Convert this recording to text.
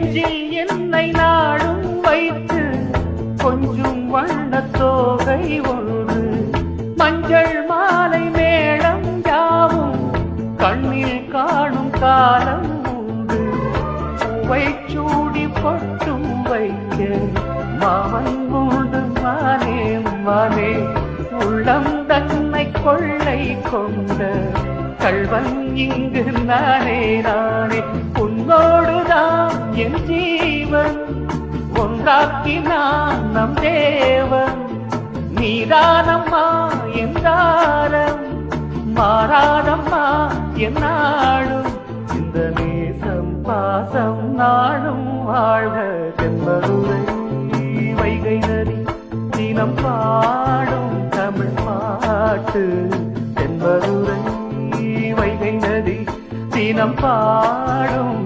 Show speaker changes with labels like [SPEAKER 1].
[SPEAKER 1] நெஞ்சில் என்னை நாடும் வைத்து கொஞ்சம் வண்ணத் தோகை ஒன்று மஞ்சள் மாலை மேளம் யாவும் கண்ணில் காணும் காலம் உண்டு பூவை சூடி பொட்டும் வைக்க மாமன் உண்டு மானே மானே உள்ளம் தன்னை கொள்ளை கொண்ட கள்வன் இங்கு நானே நானே உன்னோடுதான் என் ஜீவன் ஒன்றாக்கினான் நம் தேவன் நீதானம்மா என் தாரம் மாறாதம்மா என் நாடும் இந்த நேசம் பாசம் நாடும் வாழ்க தென்பதுரை வைகை நதி தினம் பாடும் தமிழ் பாட்டு தென்பதுரை வைகை நதி தினம் பாடும்